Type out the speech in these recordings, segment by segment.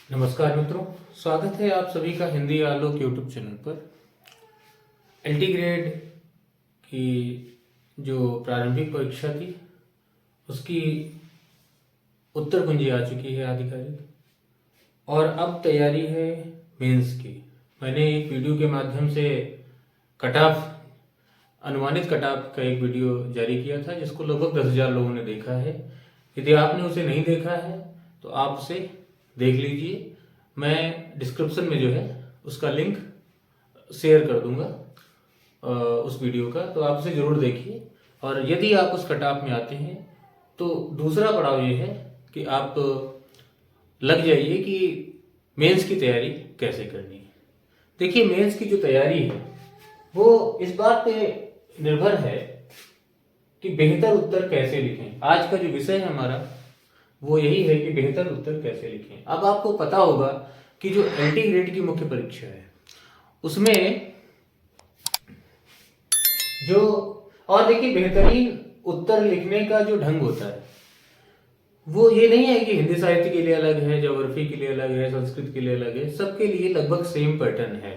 नमस्कार मित्रों, स्वागत है आप सभी का हिंदी आलोक यूट्यूब चैनल पर। एलटी ग्रेड की जो प्रारंभिक परीक्षा थी उसकी उत्तर कुंजी आ चुकी है आधिकारिक, और अब तैयारी है मेंस की। मैंने एक वीडियो के माध्यम से अनुमानित कट ऑफ का एक वीडियो जारी किया था जिसको लगभग 10,000 लोगों ने देखा है। यदि आपने उसे नहीं देखा है तो आप उसे देख लीजिए। मैं डिस्क्रिप्शन में जो है उसका लिंक शेयर कर दूंगा उस वीडियो का, तो आप उसे जरूर देखिए। और यदि आप उस कट ऑफ में आते हैं तो दूसरा पड़ाव ये है कि आप लग जाइए कि मेंस की तैयारी कैसे करनी है। देखिए, मेंस की जो तैयारी है वो इस बात पे निर्भर है कि बेहतर उत्तर कैसे लिखें। आज का जो विषय है हमारा वो यही है कि बेहतर उत्तर कैसे लिखें। अब आपको पता होगा कि जो एलटी ग्रेड की मुख्य परीक्षा है उसमें जो, और देखिए, बेहतरीन उत्तर लिखने का जो ढंग होता है वो ये नहीं है कि हिंदी साहित्य के लिए अलग है, ज्योग्राफी के लिए अलग है, संस्कृत के लिए अलग है। सबके लिए लगभग सेम पैटर्न है।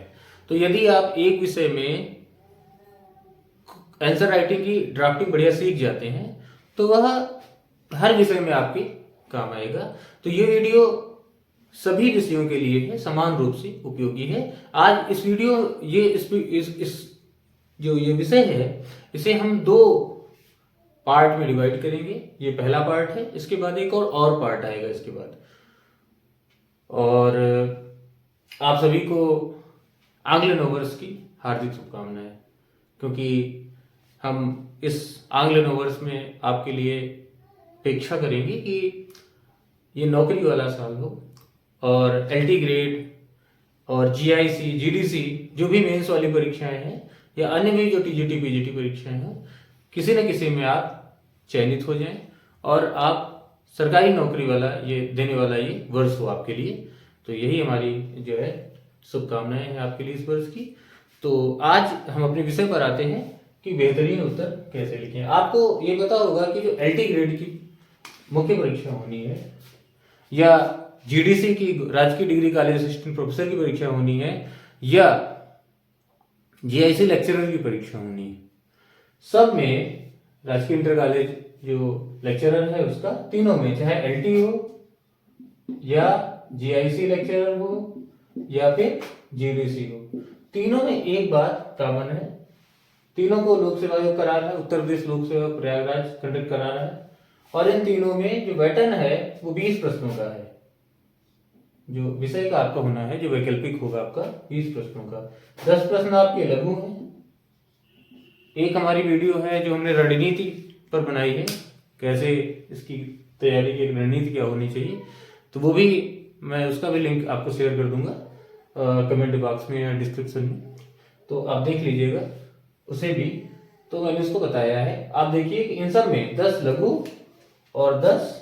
तो यदि आप एक विषय में आंसर राइटिंग की ड्राफ्टिंग बढ़िया सीख जाते हैं तो वह हर विषय में आपके काम आएगा। तो ये वीडियो सभी विषयों के लिए है, समान रूप से उपयोगी है। आज इस वीडियो ये इस जो ये विषय है इसे हम दो पार्ट में डिवाइड करेंगे। ये पहला पार्ट है, इसके बाद एक और पार्ट आएगा इसके बाद। और आप सभी को आंग्ल नववर्ष की हार्दिक शुभकामनाएं, क्योंकि हम इस आंग्ल नववर्ष में आपके लिए अपेक्षा करेंगे कि ये नौकरी वाला साल हो और एलटी ग्रेड और जीआईसी, जीडीसी जो भी मेंस वाली परीक्षाएं हैं या अन्य भी जो टीजीटी पीजीटी परीक्षाएं हैं, किसी न किसी में आप चयनित हो जाएं और आप सरकारी नौकरी वाला ये देने वाला ये वर्ष हो आपके लिए। तो यही हमारी जो है शुभकामनाएं हैं आपके लिए इस वर्ष की। तो आज हम अपने विषय पर आते हैं कि बेहतरीन उत्तर कैसे लिखें। आपको ये पता होगा कि जो एलटी ग्रेड की मुख्य परीक्षा होनी है या जीडीसी की राजकीय डिग्री कॉलेज असिस्टेंट प्रोफेसर की परीक्षा होनी है या जीआईसी लेक्चरर की परीक्षा होनी है, सब में राजकीय इंटर कॉलेज जो लेक्चरर है उसका, तीनों में चाहे एलटी हो या जीआईसी लेक्चरर हो या फिर जीडीसी हो, तीनों में एक बात कॉमन है। तीनों को लोक सेवा आयोग करा रहा है, उत्तर प्रदेश लोक सेवा प्रयागराज कंडक्ट करा रहा है। और इन तीनों में जो पैटर्न है वो 20 प्रश्नों का है। जो विषय का आपका होना है, जो वैकल्पिक होगा आपका 20 प्रश्नों का। 10 प्रश्न आपके लघु हैं। एक हमारी वीडियो है जो हमने रणनीति पर बनाई है, कैसे इसकी तैयारी की रणनीति क्या होनी चाहिए, तो वो भी मैं उसका भी लिंक आपको शेयर कर दूंगा कमेंट बॉक्स में या डिस्क्रिप्शन में, तो आप देख लीजिएगा उसे भी। तो मैंने उसको बताया है। आप देखिए कि इन सब में 10 लघु और 10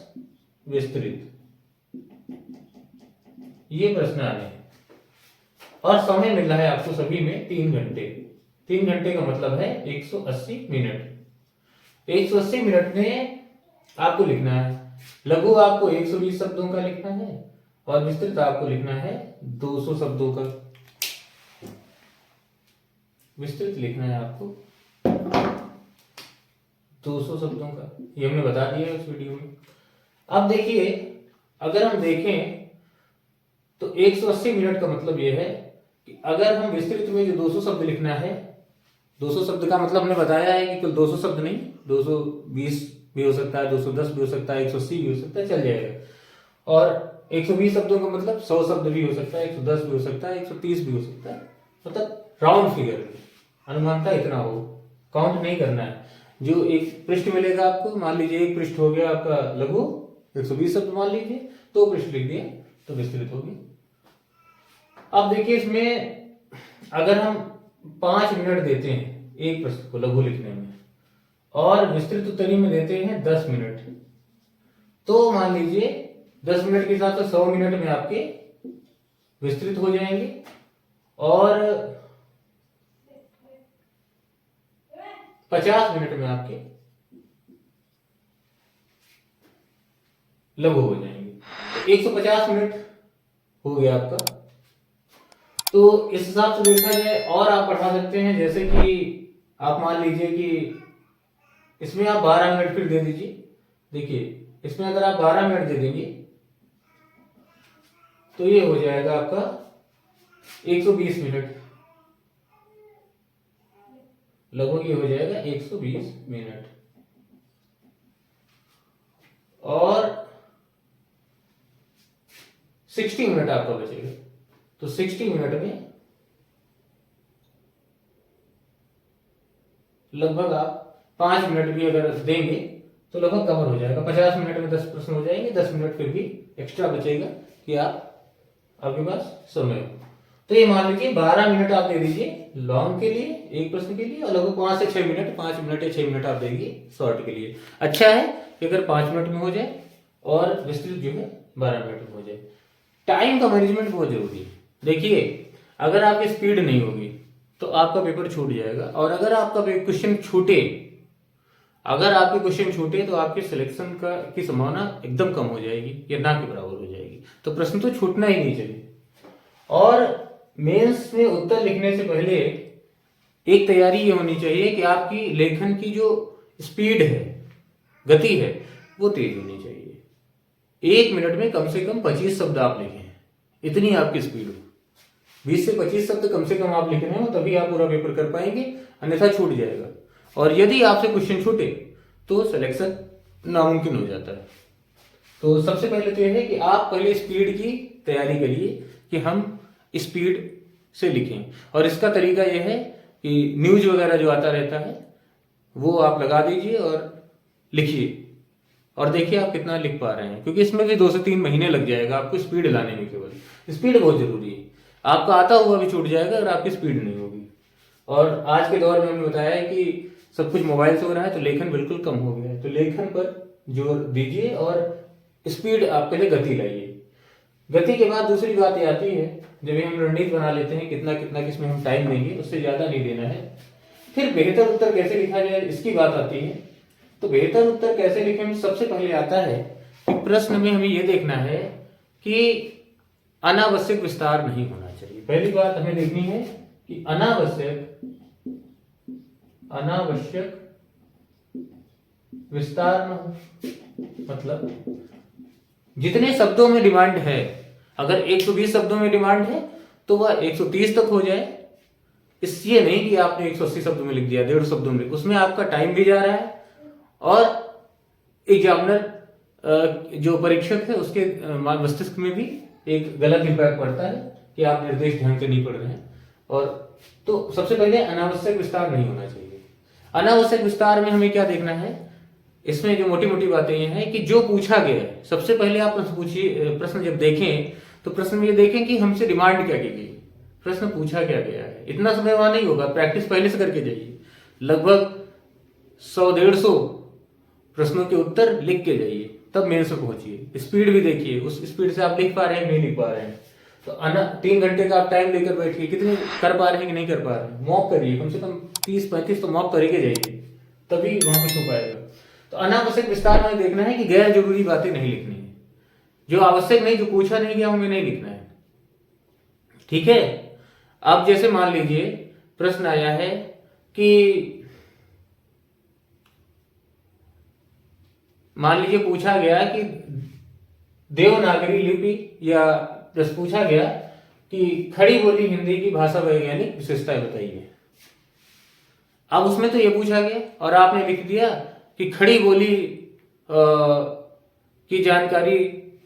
विस्तृत ये प्रश्न आने हैं और समय मिल रहा है आपको सभी में 3 घंटे। 3 घंटे का मतलब है 180 मिनट। 180 मिनट में आपको लिखना है। लघु आपको 120 शब्दों का लिखना है और विस्तृत आपको लिखना है 200 शब्दों का। विस्तृत लिखना है आपको 200 शब्दों का, ये हमने बता दिया है उस वीडियो में। अब देखिए, अगर हम देखें तो 180 मिनट का मतलब यह है कि अगर हम विस्तृत में जो 200 शब्द लिखना है, 200 शब्द का मतलब हमने बताया है कि कुल 200 शब्द नहीं, 220 भी हो सकता है, 210 भी हो सकता है, 180 भी हो सकता है, चल जाएगा। और 120 शब्दों का मतलब 100 शब्द भी हो सकता है, 110 भी हो सकता है, 130 भी हो सकता है। मतलब राउंड फिगर, अनुमानता इतना हो, काउंट नहीं करना है। जो एक पृष्ठ मिलेगा आपको, मान लीजिए एक पृष्ठ हो गया आपका लघु, 120 शब्द मान लीजिए, 2 पृष्ठ लिख दिए तो विस्तृत होगी। अब देखिए, इसमें अगर हम 5 मिनट देते हैं एक प्रश्न को लघु लिखने में और विस्तृत उत्तरी में देते हैं 10 मिनट, तो मान लीजिए 10 मिनट के साथ तो 100 मिनट में आपके विस्तृत हो जाएंगे और 50 मिनट में आपके लघु हो जाएंगे। 150 मिनट हो गया आपका। तो इस हिसाब से देखा जाए और आप बढ़ा सकते हैं, जैसे कि आप मान लीजिए कि इसमें आप 12 मिनट फिर दे दीजिए। देखिए इसमें अगर आप 12 मिनट दे देंगे तो ये हो जाएगा आपका 120 मिनट, लगभग ये हो जाएगा 120 मिनट। और 60 मिनट आपका बचेगा। तो 60 मिनट में लगभग आप 5 मिनट भी अगर देंगे तो लगभग कवर हो जाएगा। 50 मिनट में 10 प्रश्न हो जाएंगे, 10 मिनट फिर भी एक्स्ट्रा बचेगा कि आपके पास समय हो। तो ये मान लीजिए 12 मिनट आप दे दीजिए लॉन्ग के लिए, एक प्रश्न के लिए, और लगभग 5 से 6 मिनट, 5 मिनट या 6 मिनट आप देंगे शॉर्ट के लिए। अच्छा है कि अगर 5 मिनट में हो जाए और विस्तृत जो है 12 मिनट में हो जाए। टाइम का मैनेजमेंट बहुत जरूरी है। देखिए अगर आपकी स्पीड नहीं होगी तो आपका पेपर छूट जाएगा, और अगर आपका क्वेश्चन छूटे, अगर आपके क्वेश्चन छूटे तो आपके सिलेक्शन की संभावना एकदम कम हो जाएगी या ना के बराबर हो जाएगी। तो प्रश्न तो छूटना ही नहीं चाहिए। और मेंस में उत्तर लिखने से पहले एक तैयारी ये होनी चाहिए कि आपकी लेखन की जो स्पीड है, गति है, वो तेज होनी चाहिए। 1 मिनट में कम से कम 25 शब्द आप लिखें, इतनी आपकी स्पीड हो। 20 से 25 शब्द कम से कम आप लिख रहे हो, तभी आप पूरा पेपर कर पाएंगे, अन्यथा छूट जाएगा। और यदि आपसे क्वेश्चन छूटे तो सिलेक्शन नामुमकिन हो जाता है। तो सबसे पहले तो यह है कि आप पहले स्पीड की तैयारी करिए कि हम स्पीड से लिखें। और इसका तरीका यह है कि न्यूज वगैरह जो आता रहता है वो आप लगा दीजिए और लिखिए, और देखिए आप कितना लिख पा रहे हैं, क्योंकि इसमें भी 2 से 3 महीने लग जाएगा आपको स्पीड लाने में। केवल स्पीड बहुत जरूरी है। आपका आता हुआ भी छूट जाएगा अगर आपकी स्पीड नहीं होगी। और आज के दौर में हमने बताया है कि सब कुछ मोबाइल से हो रहा है, तो लेखन बिल्कुल कम हो गया है। तो लेखन पर जोर दीजिए और स्पीड आप पहले गति लाइए। गति के बाद दूसरी बात ये आती है, जब हम रणनीति बना लेते हैं कितना कितना किसमें हम टाइम देंगे, उससे ज्यादा नहीं देना है। फिर बेहतर उत्तर कैसे लिखा जाए इसकी बात आती है। तो बेहतर उत्तर कैसे लिखें में सबसे पहले आता है कि प्रश्न में हमें यह देखना है कि अनावश्यक विस्तार नहीं होना चाहिए। पहली बात हमें देखनी है कि अनावश्यक विस्तार न हो। मतलब जितने शब्दों में डिमांड है, अगर 120 शब्दों में डिमांड है तो वह 130 तक हो जाए। इसलिए नहीं कि आपने 180 शब्दों में लिख दिया, 150 शब्दों में, उसमें आपका टाइम भी जा रहा है और एग्जामिनर जो परीक्षक है उसके मस्तिष्क में भी एक गलत इंपैक्ट पड़ता है कि आप निर्देश ध्यान से नहीं पढ़ रहे हैं। और तो सबसे पहले अनावश्यक विस्तार नहीं होना चाहिए। अनावश्यक विस्तार में हमें क्या देखना है, इसमें जो मोटी मोटी बातें ये हैं कि जो पूछा गया है, सबसे पहले आप प्रश्न पूछिए। प्रश्न जब देखें तो प्रश्न में ये देखें कि हमसे डिमांड क्या की गई, प्रश्न पूछा क्या गया है। इतना समय वहां नहीं होगा, प्रैक्टिस पहले से करके जाइए। लगभग 100-150 प्रश्नों के उत्तर लिख के जाइए, तब मेंस में पहुंचिए। स्पीड भी देखिए, उस स्पीड से आप लिख पा रहे हैं नहीं लिख पा रहे हैं। तो 3 घंटे का आप टाइम लेकर बैठिए, कितने कर पा रहे हैं कि नहीं कर पा रहे हैं। मॉक करिए, कम से कम 30-35 तो मॉक करके जाइए, तभी वहां पर छू पाएगा। तो अनावश्यक विस्तार में देखना है कि गैर जरूरी बातें नहीं लिखनी है, जो आवश्यक नहीं, जो पूछा नहीं गया हमें नहीं लिखना है। ठीक है। अब जैसे मान लीजिए प्रश्न आया है कि मान लीजिए पूछा गया कि देवनागरी लिपि, या जैसे पूछा गया कि खड़ी बोली हिंदी की भाषा वैज्ञानिक विशेषताएं बताइए। अब उसमें तो ये पूछा गया और आपने लिख दिया कि खड़ी बोली की जानकारी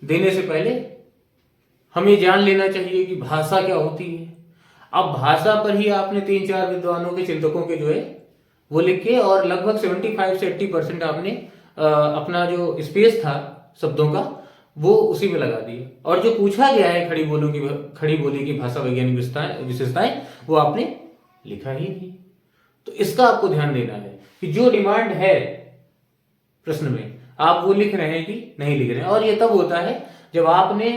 देने से पहले हमें जान लेना चाहिए कि भाषा क्या होती है। अब भाषा पर ही आपने 3-4 विद्वानों के चिंतकों के जो है वो लिख के, और लगभग 75 से 80% आपने अपना जो स्पेस था शब्दों का वो उसी में लगा दिया। और जो पूछा गया है खड़ी बोली की भाषा वैज्ञानिक विशेषताएं, वो आपने लिखा ही नहीं। तो इसका आपको ध्यान देना है कि जो डिमांड है प्रश्न में आप वो लिख रहे हैं कि नहीं लिख रहे हैं। और ये तब होता है जब आपने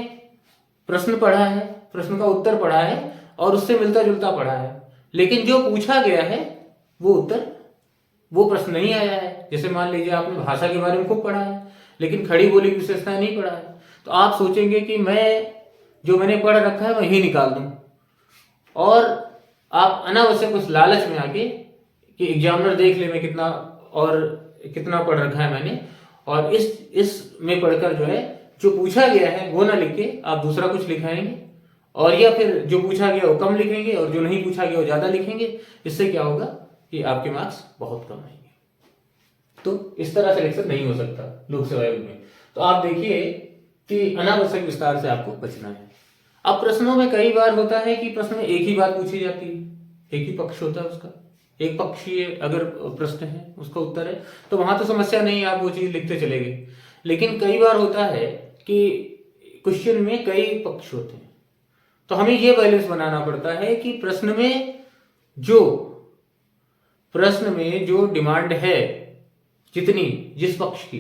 प्रश्न पढ़ा है, प्रश्न का उत्तर पढ़ा है और उससे मिलता जुलता पढ़ा है, लेकिन जो पूछा गया है वो उत्तर, वो प्रश्न नहीं आया है। जैसे मान लीजिए आपने भाषा के बारे में खूब पढ़ा है लेकिन खड़ी बोली की विशेषताएं नहीं पढ़ा है, तो आप सोचेंगे कि मैं जो मैंने पढ़ रखा है वही निकाल दूं, और आप अनावश्यक उस लालच में आके कि एग्जामिनर देख ले मैं कितना और कितना पढ़ रखा है मैंने, और इस में पढ़कर जो है जो पूछा गया है वो ना लिख के आप दूसरा कुछ लिखाएंगे, और या फिर जो पूछा गया वो कम लिखेंगे और जो नहीं पूछा गया वो ज्यादा लिखेंगे। इससे क्या होगा कि आपके मार्क्स बहुत कम आएंगे। तो इस तरह सिलेक्शन नहीं हो सकता लोक सेवा आयोग में। तो आप देखिए कि अनावश्यक विस्तार से आपको बचना है। अब प्रश्नों में कई बार होता है कि प्रश्न में एक ही बात पूछी जाती है, एक ही पक्ष होता है उसका, एक पक्षीय अगर प्रश्न है उसका उत्तर है तो वहां तो समस्या नहीं है, आप वो चीज लिखते चले गए। लेकिन कई बार होता है कि क्वेश्चन में कई पक्ष होते हैं, तो हमें ये बैलेंस बनाना पड़ता है कि प्रश्न में जो डिमांड है जितनी जिस पक्ष की,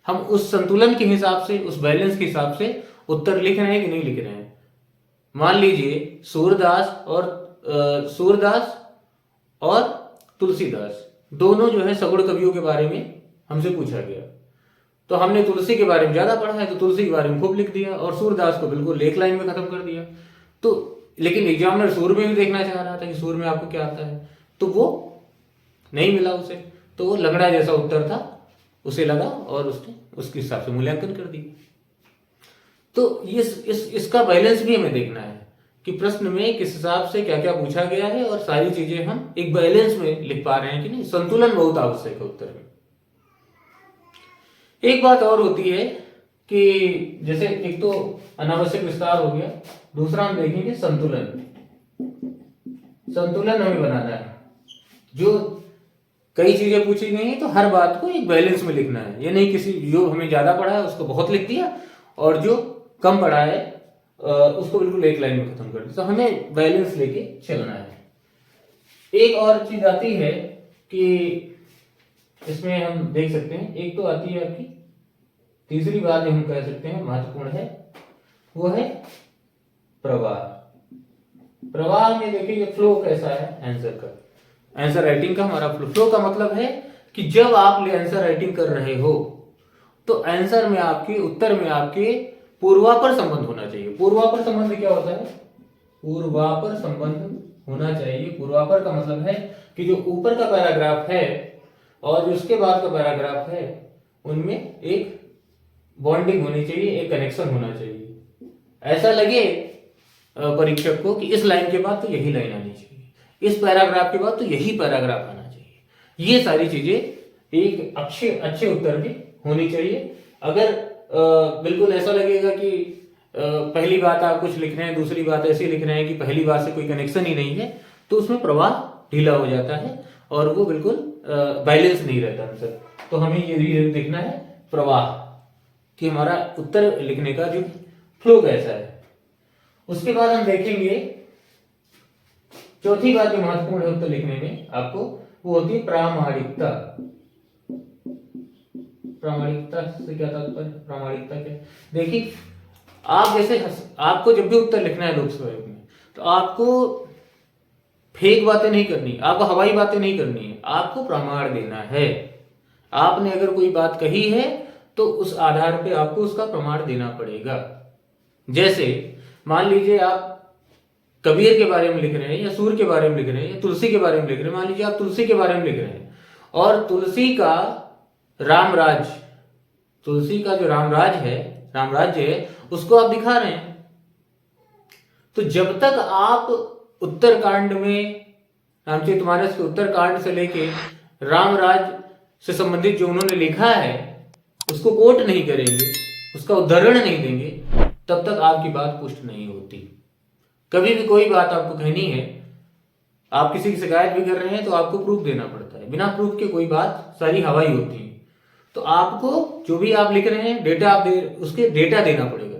हम उस संतुलन के हिसाब से, उस बैलेंस के हिसाब से उत्तर लिख रहे हैं कि नहीं लिख रहे हैं। मान लीजिए सूरदास और तुलसीदास दोनों जो है सगुण कवियों के बारे में हमसे पूछा गया, तो हमने तुलसी के बारे में ज्यादा पढ़ा है तो तुलसी के बारे में खूब लिख दिया और सूरदास को बिल्कुल एक लाइन में खत्म कर दिया। तो लेकिन एग्जामिनर सूर में भी देखना चाह रहा था कि सूर में आपको क्या आता है, तो वो नहीं मिला उसे, तो वो लंगड़ा जैसा उत्तर था उसे लगा और उसने उसके हिसाब से मूल्यांकन कर दिया। तो इसका बैलेंस भी हमें देखना है कि प्रश्न में किस हिसाब से क्या क्या पूछा गया है और सारी चीजें हम एक बैलेंस में लिख पा रहे हैं कि नहीं। संतुलन बहुत आवश्यक है उत्तर में। एक बात और होती है कि जैसे एक तो अनावश्यक विस्तार हो गया, दूसरा हम देखेंगे संतुलन। संतुलन हमें बनाना है, जो कई चीजें पूछी गई हैं तो हर बात को एक बैलेंस में लिखना है। ये नहीं किसी जो हमें ज्यादा पढ़ा है उसको बहुत लिख दिया और जो कम पढ़ा है उसको बिल्कुल एक लाइन में खत्म कर दिया। तो हमें बैलेंस लेके चलना है। एक और चीज आती है कि इसमें हम देख सकते हैं, एक तो आती है आपकी तीसरी बात जो हम कह सकते हैं महत्वपूर्ण है, वो है प्रवाह। प्रवाह में देखिए फ्लो कैसा है आंसर का, आंसर राइटिंग का हमारा फ्लो का मतलब है कि जब आप आंसर राइटिंग कर रहे हो तो आंसर में आपके उत्तर में आपके पूर्वापर संबंध होना चाहिए। पूर्वापर संबंध क्या होता है? पूर्वापर संबंध होना चाहिए। पूर्वापर का मतलब है कि जो ऊपर का पैराग्राफ है और जो उसके बाद का पैराग्राफ है उनमें एक बॉन्डिंग होनी चाहिए, एक कनेक्शन होना चाहिए। ऐसा लगे परीक्षक को कि इस लाइन के बाद तो यही लाइन आनी चाहिए, इस पैराग्राफ के बाद तो यही पैराग्राफ आना चाहिए। ये सारी चीजें एक अच्छे उत्तर की होनी चाहिए। अगर बिल्कुल ऐसा लगेगा कि पहली बात आप कुछ लिख रहे हैं, दूसरी बात ऐसे लिख रहे हैं कि पहली बात से कोई कनेक्शन ही नहीं है, तो उसमें प्रवाह ढीला हो जाता है और वो बिल्कुल बैलेंस नहीं रहता आंसर। तो हमें ये भी देखना है प्रवाह कि हमारा उत्तर लिखने का जो फ्लो कैसा है। उसके बाद हम देखेंगे चौथी बात जो महत्वपूर्ण है उत्तर लिखने में आपको, वो होती है प्रामाणिकता। प्रामाणिकता से क्या तात्पर्य? प्रामाणिकता क्या? देखिए आप जैसे आपको जब भी उत्तर लिखना है लोक सेवा में तो आपको फेक बातें नहीं करनी, आपको हवाई बातें नहीं करनी है, आपको प्रमाण देना है। आपने अगर कोई बात कही है तो उस आधार पे आपको उसका प्रमाण देना पड़ेगा। जैसे मान लीजिए आप कबीर के बारे में लिख रहे हैं या सूर के बारे में लिख रहे हैं या तुलसी के बारे में लिख रहे हैं। मान लीजिए आप तुलसी के बारे में लिख रहे हैं और तुलसी का जो रामराज्य है उसको आप दिखा रहे हैं, तो जब तक आप उत्तरकांड में रामचरितमानस के उत्तरकांड से लेके रामराज से संबंधित जो उन्होंने लिखा है उसको कोट नहीं करेंगे, उसका उदाहरण नहीं देंगे, तब तक आपकी बात पुष्ट नहीं होती। कभी भी कोई बात आपको कहनी है, आप किसी की शिकायत भी कर रहे हैं तो आपको प्रूफ देना पड़ता है। बिना प्रूफ के कोई बात सारी हवाई होती है। तो आपको जो भी आप लिख रहे हैं डेटा उसके डेटा देना पड़ेगा।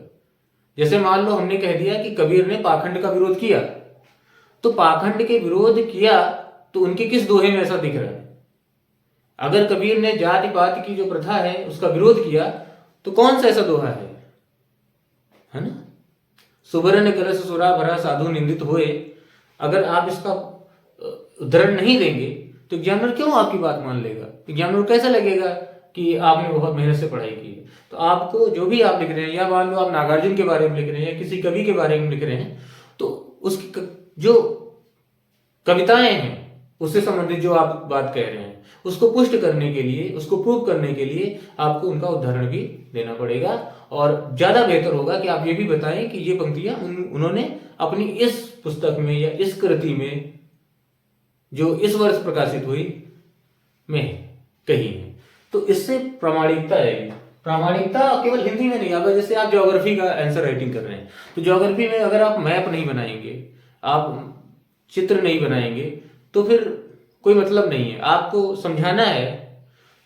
जैसे मान लो हमने कह दिया कि कबीर ने पाखंड का विरोध किया, तो पाखंड के विरोध किया तो उनके किस दोहे में ऐसा दिख रहा है? अगर कबीर ने जाति पाति की जो प्रथा है उसका विरोध किया तो कौन सा ऐसा दोहा है ना? सुवर्ण कलश सुरा भरा साधु निंदित होए। अगर आप इसका उदाहरण नहीं देंगे तो एग्जामिनर क्यों आपकी बात मान लेगा? एग्जामिनर कैसा लगेगा कि आपने बहुत मेहनत से पढ़ाई की है। तो आपको जो भी आप लिख रहे हैं, या मान लो आप नागार्जुन के बारे में लिख रहे हैं या किसी कवि के बारे में लिख रहे हैं, तो उसकी जो कविताएं हैं उससे संबंधित जो आप बात कह रहे हैं, उसको पुष्ट करने के लिए, उसको प्रूव करने के लिए आपको उनका उदाहरण भी देना पड़ेगा। और ज्यादा बेहतर होगा कि आप ये भी बताएं कि ये पंक्तियां उन्होंने अपनी इस पुस्तक में या इस कृति में जो इस वर्ष प्रकाशित हुई में कही है। तो इससे प्रामाणिकता आएगी। प्रामाणिकता केवल हिंदी में नहीं, अब जैसे आप ज्योग्राफी का आंसर राइटिंग कर रहे हैं, तो ज्योग्राफी में अगर आप मैप नहीं बनाएंगे, आप चित्र नहीं बनाएंगे, तो फिर कोई मतलब नहीं है। आपको समझाना है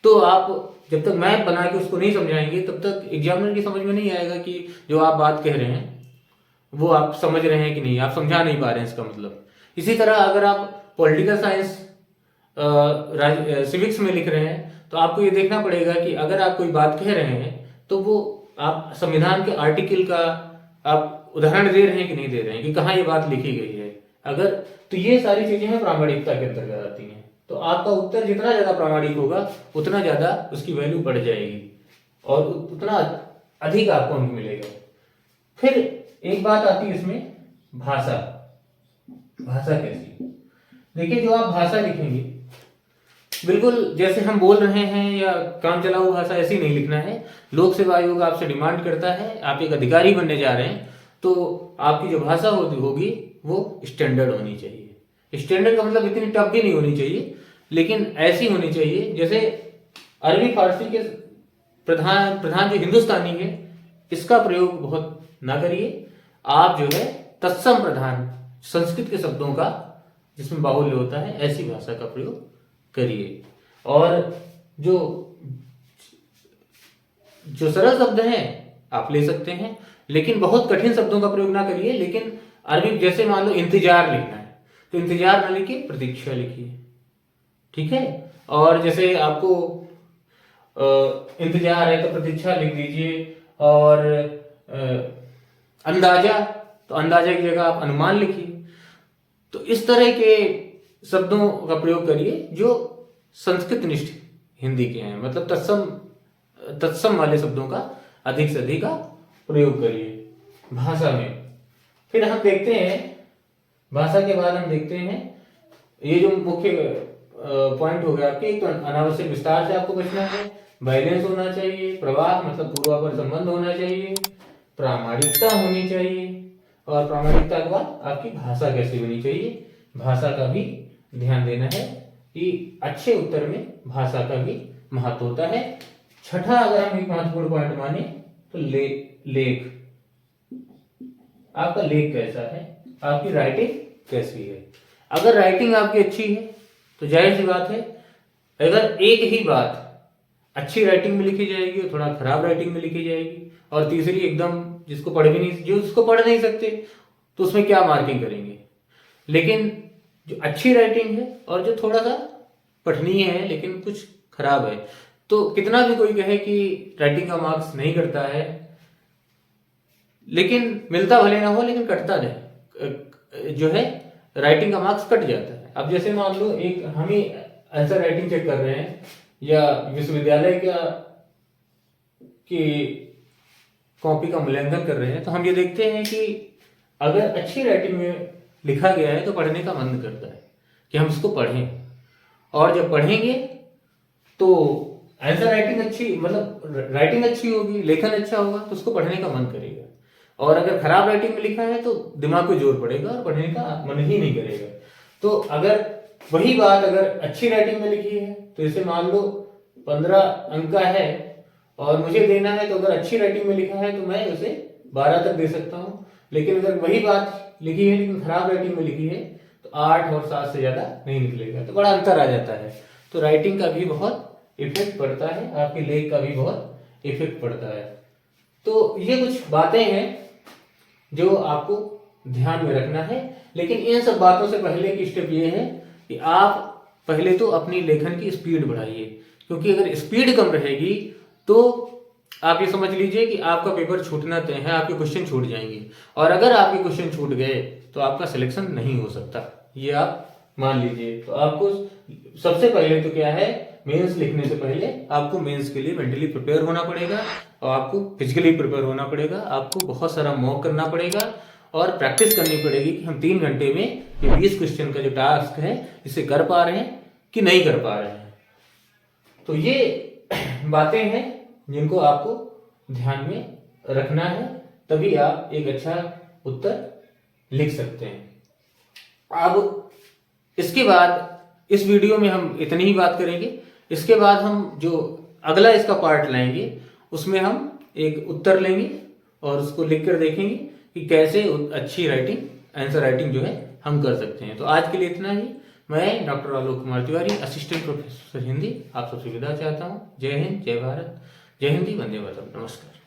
तो आप जब तक मैप बना के उसको नहीं समझाएंगे, तब तक एग्जामिनर की समझ में नहीं आएगा कि जो आप बात कह रहे हैं वो आप समझ रहे हैं कि नहीं, आप समझा नहीं पा रहे हैं इसका मतलब। इसी तरह अगर आप पॉलिटिकल साइंस सिविक्स में लिख रहे हैं, तो आपको ये देखना पड़ेगा कि अगर आप कोई बात कह रहे हैं तो वो आप संविधान के आर्टिकल का आप उदाहरण दे रहे हैं कि नहीं दे रहे हैं, कि कहाँ ये बात लिखी गई है। अगर तो ये सारी चीजें हैं प्रामाणिकता के अंतर्गत आती हैं। तो आपका उत्तर जितना ज्यादा प्रामाणिक होगा उतना ज्यादा उसकी वैल्यू बढ़ जाएगी और उतना अधिक आपको अंक मिलेगा। फिर एक बात आती है इसमें, भाषा। भाषा कैसी? देखिए, जो आप भाषा लिखेंगे बिल्कुल जैसे हम बोल रहे हैं या काम चलाऊ भाषा ऐसी नहीं लिखना है। लोक सेवा आयोग आपसे डिमांड करता है, आप एक अधिकारी बनने जा रहे हैं, तो आपकी जो भाषा होगी वो स्टैंडर्ड होनी चाहिए। स्टैंडर्ड का मतलब इतनी टफ भी नहीं होनी चाहिए, लेकिन ऐसी होनी चाहिए जैसे अरबी फारसी के प्रधान जो हिंदुस्तानी है, इसका प्रयोग बहुत ना करिए। आप जो है तत्सम प्रधान संस्कृत के शब्दों का जिसमें बाहुल्य होता है, ऐसी भाषा का प्रयोग करिए। और जो सरल शब्द हैं आप ले सकते हैं, लेकिन बहुत कठिन शब्दों का प्रयोग ना करिए। लेकिन अरबी जैसे मान लो इंतजार लिखना है, तो इंतजार ना लिखिए, प्रतीक्षा लिखिए, ठीक है। और जैसे आपको इंतजार है तो प्रतीक्षा लिख दीजिए। और अंदाजा, तो अंदाजा की जगह आप अनुमान लिखिए। तो इस तरह के शब्दों का प्रयोग करिए जो संस्कृत निष्ठ हिंदी के हैं, मतलब तत्सम वाले शब्दों का अधिक से अधिक प्रयोग करिए भाषा में। फिर हम देखते हैं, भाषा के बाद हम देखते हैं ये जो मुख्य पॉइंट हो गया आपके, एक तो अनावश्यक विस्तार से आपको बचना है, बैलेंस होना चाहिए, प्रवाह मतलब पूर्वापर संबंध होना चाहिए, प्रामाणिकता होनी चाहिए, और प्रामाणिकता के बाद आपकी भाषा कैसी होनी चाहिए, भाषा का भी ध्यान देना है कि अच्छे उत्तर में भाषा का भी महत्व होता है। छठा अगर हम एक महत्वपूर्ण पॉइंट माने तो लेख। आपका लेख कैसा है, आपकी राइटिंग कैसी है। अगर राइटिंग आपकी अच्छी है तो जाहिर सी बात है, अगर एक ही बात अच्छी राइटिंग में लिखी जाएगी और थोड़ा खराब राइटिंग में लिखी जाएगी, और तीसरी एकदम जिसको पढ़ नहीं सकते, तो उसमें क्या मार्किंग करेंगे। लेकिन जो अच्छी राइटिंग है और जो थोड़ा सा पठनीय है लेकिन कुछ खराब है, तो कितना भी कोई कहे कि राइटिंग का मार्क्स नहीं करता है, लेकिन मिलता भले ना हो लेकिन कटता नहीं, जो है राइटिंग का मार्क्स कट जाता है। अब जैसे मान लो एक हम ही आंसर राइटिंग चेक कर रहे हैं या विश्वविद्यालय की कॉपी का मूल्यांकन कर रहे हैं, तो हम ये देखते हैं कि अगर अच्छी राइटिंग में लिखा गया है तो पढ़ने का मन करता है कि हम इसको पढ़ें, और जब पढ़ेंगे तो आंसर राइटिंग अच्छी, मतलब राइटिंग अच्छी होगी, लेखन अच्छा होगा, तो उसको पढ़ने का मन करेगा। और अगर खराब राइटिंग में लिखा है तो दिमाग को जोर पड़ेगा और पढ़ने का मन ही नहीं करेगा। तो अगर वही बात अगर अच्छी राइटिंग में लिखी है, तो इसे मान लो 15 अंक का है और मुझे देना है, तो अगर अच्छी राइटिंग में लिखा है तो मैं उसे 12 तक दे सकता हूँ। लेकिन अगर वही बात लिखी है लेकिन खराब राइटिंग में लिखी है तो 8 और 7 से ज्यादा नहीं निकलेगा, तो बड़ा अंतर आ जाता है। तो राइटिंग का भी बहुत इफेक्ट पड़ता है, आपके लेख का भी बहुत इफेक्ट पड़ता है। तो ये कुछ बातें हैं जो आपको ध्यान में रखना है। लेकिन इन सब बातों से पहले की स्टेप ये है कि आप पहले तो अपनी लेखन की स्पीड बढ़ाइए, क्योंकि अगर स्पीड कम रहेगी तो आप ये समझ लीजिए कि आपका पेपर छूटना तय है, आपके क्वेश्चन छूट जाएंगे, और अगर आपके क्वेश्चन छूट गए तो आपका सिलेक्शन नहीं हो सकता, ये आप मान लीजिए। तो आपको सबसे पहले तो क्या है मेंस लिखने से पहले आपको मेंस के लिए मेंटली प्रिपेयर होना पड़ेगा और आपको फिजिकली प्रिपेयर होना पड़ेगा। आपको बहुत सारा मॉक करना पड़ेगा और प्रैक्टिस करनी पड़ेगी कि हम 3 घंटे में ये 20 क्वेश्चन का जो टास्क है इसे कर पा रहे हैं कि नहीं कर पा रहे हैं। तो ये बातें हैं जिनको आपको ध्यान में रखना है, तभी आप एक अच्छा उत्तर लिख सकते हैं। अब इसके बाद इस वीडियो में हम इतनी ही बात करेंगे। इसके बाद हम जो अगला इसका पार्ट लाएंगे उसमें हम एक उत्तर लेंगे और उसको लिख कर देखेंगे कि कैसे अच्छी राइटिंग, आंसर राइटिंग जो है हम कर सकते हैं। तो आज के लिए इतना ही। मैं doctor Alok Kumar Tiwari, assistant professor Hindi, आप सबसे विदा चाहता हूँ। जय हिंद, जय भारत, जय हिंदी, वंदे मातरम, नमस्कार।